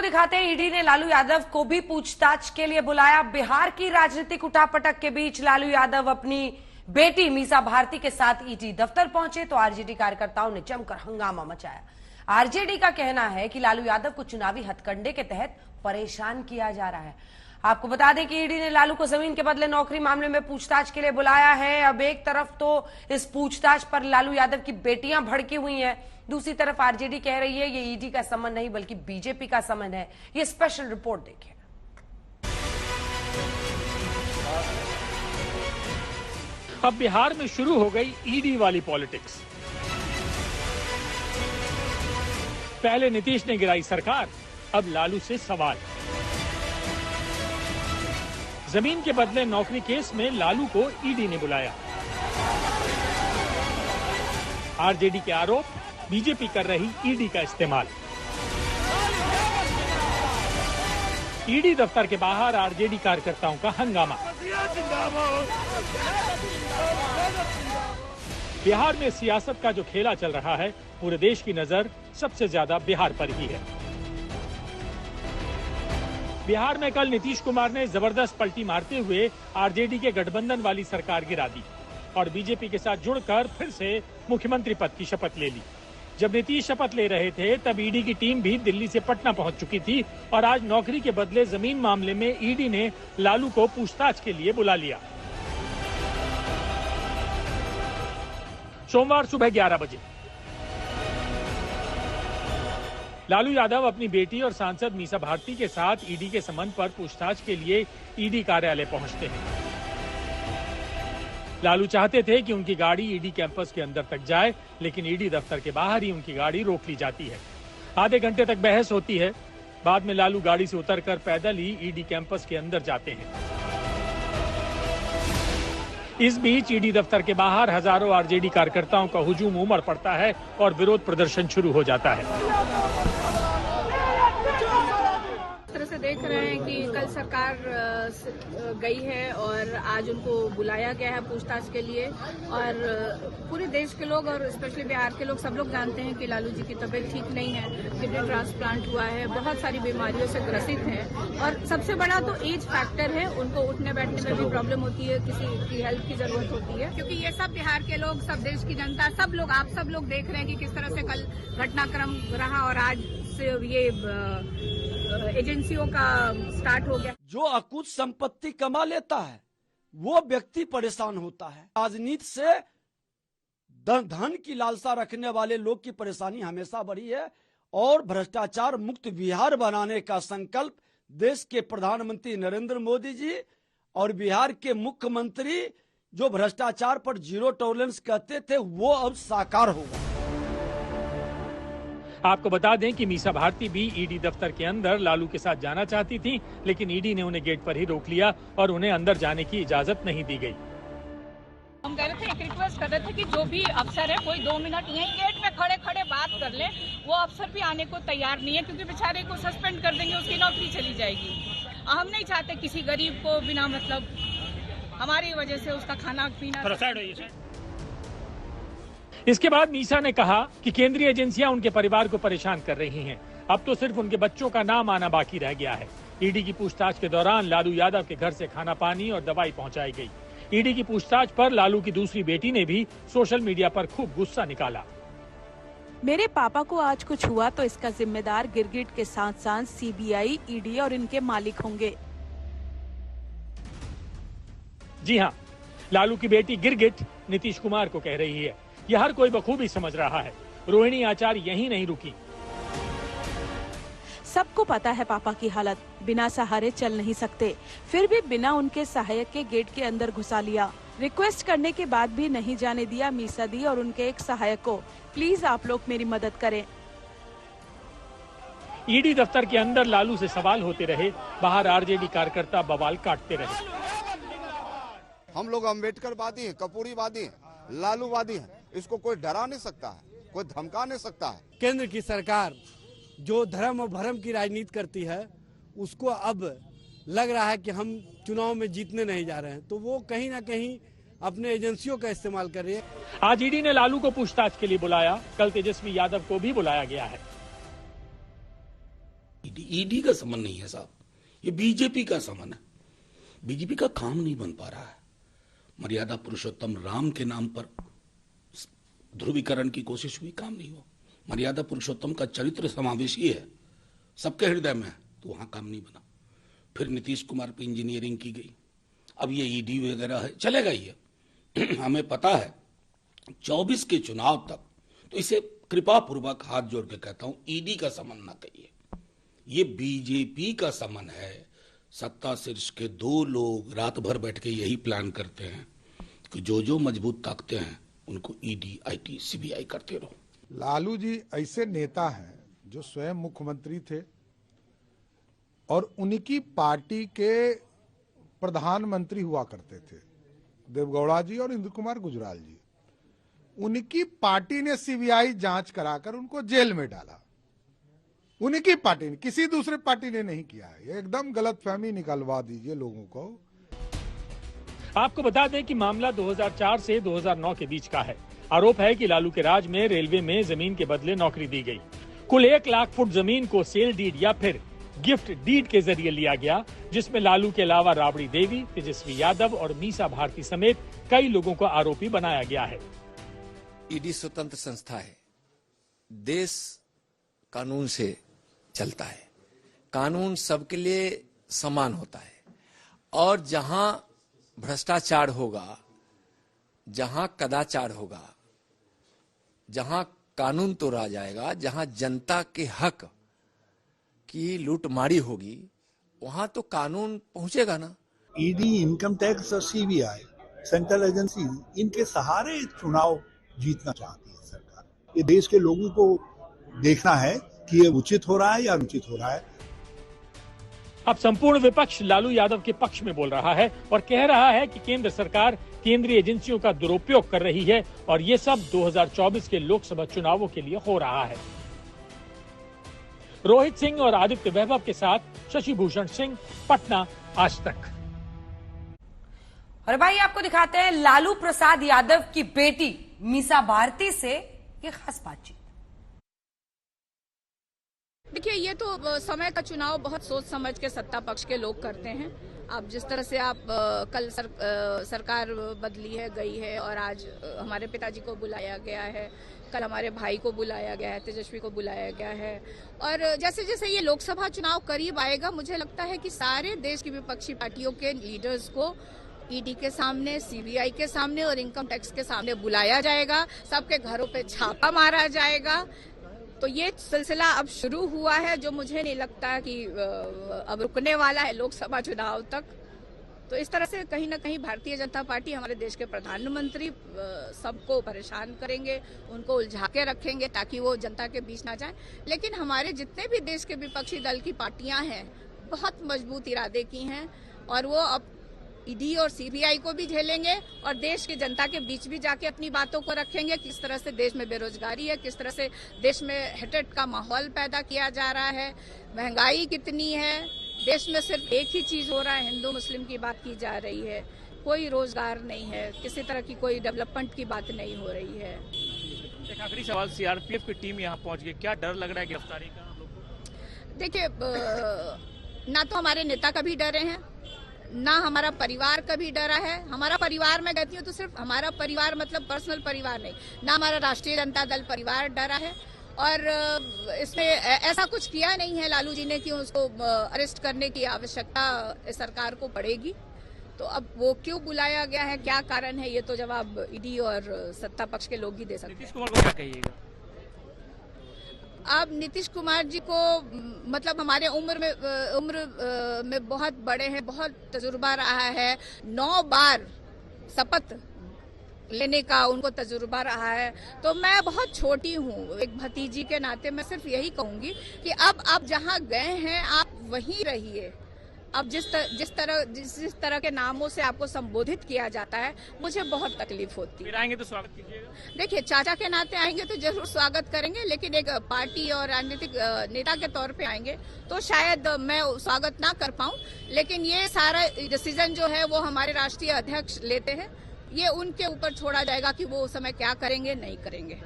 आपको दिखाते हैं, ईडी ने लालू यादव को भी पूछताछ के लिए बुलाया। बिहार की राजनीतिक उठापटक के बीच लालू यादव अपनी बेटी मीसा भारती के साथ ईडी दफ्तर पहुंचे तो आरजेडी कार्यकर्ताओं ने जमकर हंगामा मचाया। आरजेडी का कहना है कि लालू यादव को चुनावी हथकंडे के तहत परेशान किया जा रहा है। आपको बता दें कि ईडी ने लालू को जमीन के बदले नौकरी मामले में पूछताछ के लिए बुलाया है। अब एक तरफ तो इस पूछताछ पर लालू यादव की बेटियां भड़की हुई हैं, दूसरी तरफ आरजेडी कह रही है ये ईडी का समन नहीं बल्कि बीजेपी का समन है। ये स्पेशल रिपोर्ट देखिए। अब बिहार में शुरू हो गई ईडी वाली पॉलिटिक्स। पहले नीतीश ने गिराई सरकार, अब लालू से सवाल। जमीन के बदले नौकरी केस में लालू को ईडी ने बुलाया। आरजेडी के आरोप, बीजेपी कर रही ईडी का इस्तेमाल। ईडी दफ्तर के बाहर आरजेडी कार्यकर्ताओं का हंगामा। बिहार में सियासत का जो खेला चल रहा है, पूरे देश की नजर सबसे ज्यादा बिहार पर ही है। बिहार में कल नीतीश कुमार ने जबरदस्त पलटी मारते हुए आरजेडी के गठबंधन वाली सरकार गिरा दी और बीजेपी के साथ जुड़कर फिर से मुख्यमंत्री पद की शपथ ले ली। जब नीतीश शपथ ले रहे थे तब ईडी की टीम भी दिल्ली से पटना पहुंच चुकी थी और आज नौकरी के बदले जमीन मामले में ईडी ने लालू को पूछताछ के लिए बुला लिया। सोमवार सुबह 11 बजे लालू यादव अपनी बेटी और सांसद मीसा भारती के साथ ईडी के समन पर पूछताछ के लिए ईडी कार्यालय पहुंचते हैं। लालू चाहते थे कि उनकी गाड़ी ईडी कैंपस के अंदर तक जाए, लेकिन ईडी दफ्तर के बाहर ही उनकी गाड़ी रोक ली जाती है। आधे घंटे तक बहस होती है। बाद में लालू गाड़ी से उतरकर पैदल ही ईडी कैंपस के अंदर जाते हैं। इस बीच ईडी दफ्तर के बाहर हजारों आरजेडी कार्यकर्ताओं का हुजूम उमड़ पड़ता है और विरोध प्रदर्शन शुरू हो जाता है। से देख रहे हैं कि कल सरकार गई है और आज उनको बुलाया गया है पूछताछ के लिए और पूरे देश के लोग और स्पेशली बिहार के लोग सब लोग जानते हैं कि लालू जी की तबीयत ठीक नहीं है, किडनी ट्रांसप्लांट हुआ है, बहुत सारी बीमारियों से ग्रसित हैं और सबसे बड़ा तो एज फैक्टर है। उनको उठने बैठने में भी प्रॉब्लम होती है, किसी की हेल्प की जरूरत होती है, क्योंकि ये सब बिहार के लोग, सब देश की जनता, सब लोग, आप सब लोग देख रहे हैं कि किस तरह से कल घटनाक्रम रहा और आज से ये एजेंसियों का स्टार्ट हो गया। जो अकुत संपत्ति कमा लेता है वो व्यक्ति परेशान होता है। राजनीति से धन की लालसा रखने वाले लोग की परेशानी हमेशा बढ़ी है और भ्रष्टाचार मुक्त बिहार बनाने का संकल्प देश के प्रधानमंत्री नरेंद्र मोदी जी और बिहार के मुख्यमंत्री जो भ्रष्टाचार पर जीरो टॉलरेंस कहते थे वो अब साकार होगा। आपको बता दें कि मीसा भारती भी ईडी दफ्तर के अंदर लालू के साथ जाना चाहती थी, लेकिन ईडी ने उन्हें गेट पर ही रोक लिया और उन्हें अंदर जाने की इजाजत नहीं दी गई। हम कह रहे थे, एक रिक्वेस्ट कर रहे थे कि जो भी अफसर है कोई 2 मिनट यहीं गेट में खड़े खड़े बात कर ले। वो अफसर भी आने को तैयार नहीं है क्योंकि बेचारे को सस्पेंड कर देंगे, उसकी नौकरी चली जाएगी। हम नहीं चाहते किसी गरीब को बिना मतलब हमारी वजह से उसका खाना पीना। इसके बाद मीसा ने कहा कि केंद्रीय एजेंसियां उनके परिवार को परेशान कर रही हैं। अब तो सिर्फ उनके बच्चों का नाम आना बाकी रह गया है। ईडी की पूछताछ के दौरान लालू यादव के घर से खाना पानी और दवाई पहुंचाई गई। ईडी की पूछताछ पर लालू की दूसरी बेटी ने भी सोशल मीडिया पर खूब गुस्सा निकाला। मेरे पापा को आज कुछ हुआ तो इसका जिम्मेदार गिरगिट के साथ साथ सीबीआई, ईडी और इनके मालिक होंगे। जी हाँ, लालू की बेटी गिरगिट नीतीश कुमार को कह रही है। यह हर कोई बखूबी समझ रहा है। रोहिणी आचार्य यहीं नहीं रुकी। सबको पता है पापा की हालत, बिना सहारे चल नहीं सकते, फिर भी बिना उनके सहायक के गेट के अंदर घुसा लिया। रिक्वेस्ट करने के बाद भी नहीं जाने दिया मीसा दी और उनके एक सहायक को। प्लीज आप लोग मेरी मदद करें। ईडी दफ्तर के अंदर लालू से सवाल होते रहे, बाहर आरजेडी कार्यकर्ता बवाल काटते रहे। हम लोग अम्बेडकरवादी हैं, कपूरीवादी हैं, लालूवादी हैं। इसको कोई डरा नहीं सकता है, कोई धमका नहीं सकता है। केंद्र की सरकार जो धर्म और भरम की राजनीति करती है उसको अब लग रहा है कि हम चुनाव में जीतने नहीं जा रहे हैं, तो वो कहीं ना कहीं अपने एजेंसियों का इस्तेमाल कर रही है। आज ईडी ने लालू को पूछताछ के लिए बुलाया। कल तेजस्वी यादव को भी बुलाया गया है। ईडी का समन नहीं है साहब, ये बीजेपी का समन है। बीजेपी का काम नहीं बन पा रहा है। मर्यादा पुरुषोत्तम राम के नाम पर ध्रुवीकरण की कोशिश हुई, काम नहीं हुआ। मर्यादा पुरुषोत्तम का चरित्र समावेशी है, सबके हृदय में है, तो वहां काम नहीं बना। फिर नीतीश कुमार पे इंजीनियरिंग की गई, अब ये ईडी वगैरह है, चलेगा ही है। हमें पता है 24 के चुनाव तक, तो इसे कृपा पूर्वक हाथ जोड़ के कहता हूं, ईडी का समन ना कहिए, ये बीजेपी का समन है। सत्ता शीर्ष के दो लोग रात भर बैठ के यही प्लान करते हैं कि जो मजबूत ताकतें हैं उनको ईडी, आईटी, सीबीआई करते रहो। लालू जी ऐसे नेता हैं जो स्वयं मुख्यमंत्री थे और उनकी पार्टी के प्रधानमंत्री हुआ करते थे, देवगौड़ा जी और इंदु कुमार गुजराल जी। उनकी पार्टी ने सीबीआई जांच कराकर उनको जेल में डाला, उनकी पार्टी ने, किसी दूसरे पार्टी ने नहीं किया है। ये एकदम गलतफहमी निकलवा दीजिए लोगों को। आपको बता दें कि मामला 2004 से 2009 के बीच का है। आरोप है कि लालू के राज में रेलवे में जमीन के बदले नौकरी दी गई। कुल 1 लाख फुट जमीन को सेल डीड या फिर गिफ्ट डीड के जरिए लिया गया, जिसमें लालू के अलावा राबड़ी देवी, तेजस्वी यादव और मीसा भारती समेत कई लोगों को आरोपी बनाया गया है। ईडी स्वतंत्र संस्था है, देश कानून से चलता है, कानून सबके लिए समान होता है, और जहां भ्रष्टाचार होगा, जहां कदाचार होगा, जहां कानून तोड़ा जाएगा, जहां जनता के हक की लूटमारी होगी, वहां तो कानून पहुंचेगा ना। ईडी, इनकम टैक्स और सीबीआई, सेंट्रल एजेंसी, इनके सहारे चुनाव जीतना चाहती है सरकार। ये देश के लोगों को देखना है कि ये उचित हो रहा है या अनुचित हो रहा है। अब संपूर्ण विपक्ष लालू यादव के पक्ष में बोल रहा है और कह रहा है कि केंद्र सरकार केंद्रीय एजेंसियों का दुरुपयोग कर रही है और ये सब 2024 के लोकसभा चुनावों के लिए हो रहा है। रोहित सिंह और आदित्य वैभव के साथ शशि भूषण सिंह, पटना, आज तक। और भाई आपको दिखाते हैं लालू प्रसाद यादव की बेटी मीसा भारती से ये खास बातचीत। देखिए, ये तो समय का चुनाव बहुत सोच समझ के सत्ता पक्ष के लोग करते हैं। अब जिस तरह से आप कल सरकार बदली है, गई है, और आज हमारे पिताजी को बुलाया गया है, कल हमारे भाई को बुलाया गया है, तेजस्वी को बुलाया गया है, और जैसे जैसे ये लोकसभा चुनाव करीब आएगा, मुझे लगता है कि सारे देश की विपक्षी पार्टियों के लीडर्स को ईडी के सामने, सीबीआई के सामने और इनकम टैक्स के सामने बुलाया जाएगा, सबके घरों पे छापा मारा जाएगा। तो ये सिलसिला अब शुरू हुआ है, जो मुझे नहीं लगता कि अब रुकने वाला है लोकसभा चुनाव तक। तो इस तरह से कहीं ना कहीं भारतीय जनता पार्टी, हमारे देश के प्रधानमंत्री सबको परेशान करेंगे, उनको उलझा के रखेंगे ताकि वो जनता के बीच ना जाए। लेकिन हमारे जितने भी देश के विपक्षी दल की पार्टियां हैं, बहुत मजबूत इरादे की हैं, और वो अब ईडी और सीबीआई को भी झेलेंगे और देश की जनता के बीच भी जाके अपनी बातों को रखेंगे। किस तरह से देश में बेरोजगारी है, किस तरह से देश में हेटेट का माहौल पैदा किया जा रहा है, महंगाई कितनी है, देश में सिर्फ एक ही चीज हो रहा है, हिंदू मुस्लिम की बात की जा रही है, कोई रोजगार नहीं है, किसी तरह की कोई डेवलपमेंट की बात नहीं हो रही है। एक आखिरी सवाल, सीआरपीएफ की टीम यहाँ पहुंच गई, क्या डर लग रहा है गिरफ्तारी का आप लोगों को? देखिए, ना तो हमारे नेता कभी डरे हैं, ना हमारा परिवार कभी डरा है। हमारा परिवार, मैं कहती हूँ तो सिर्फ हमारा परिवार मतलब पर्सनल परिवार नहीं, ना हमारा राष्ट्रीय जनता दल परिवार डरा है, और इसमें ऐसा कुछ किया नहीं है लालू जी ने कि उसको अरेस्ट करने की आवश्यकता सरकार को पड़ेगी। तो अब वो क्यों बुलाया गया है, क्या कारण है, ये तो जवाब ईडी और सत्ता पक्ष के लोग ही दे सकते हैं। नीतीश कुमार को क्या कहिएगा? अब नीतीश कुमार जी को, मतलब हमारे उम्र में बहुत बड़े हैं, बहुत तजुर्बा रहा है, 9 बार शपथ लेने का उनको तजुर्बा रहा है। तो मैं बहुत छोटी हूँ, एक भतीजी के नाते मैं सिर्फ यही कहूंगी कि अब आप जहाँ गए हैं आप वहीं रहिए। अब जिस तरह के नामों से आपको संबोधित किया जाता है, मुझे बहुत तकलीफ होती है। फिर आएंगे तो स्वागत कीजिएगा। देखिए, चाचा के नाते आएंगे तो जरूर स्वागत करेंगे, लेकिन एक पार्टी और राजनीतिक नेता के तौर पे आएंगे तो शायद मैं स्वागत ना कर पाऊं। लेकिन ये सारा डिसीजन जो है वो हमारे राष्ट्रीय अध्यक्ष लेते हैं, ये उनके ऊपर छोड़ा जाएगा कि वो उस समय क्या करेंगे, नहीं करेंगे।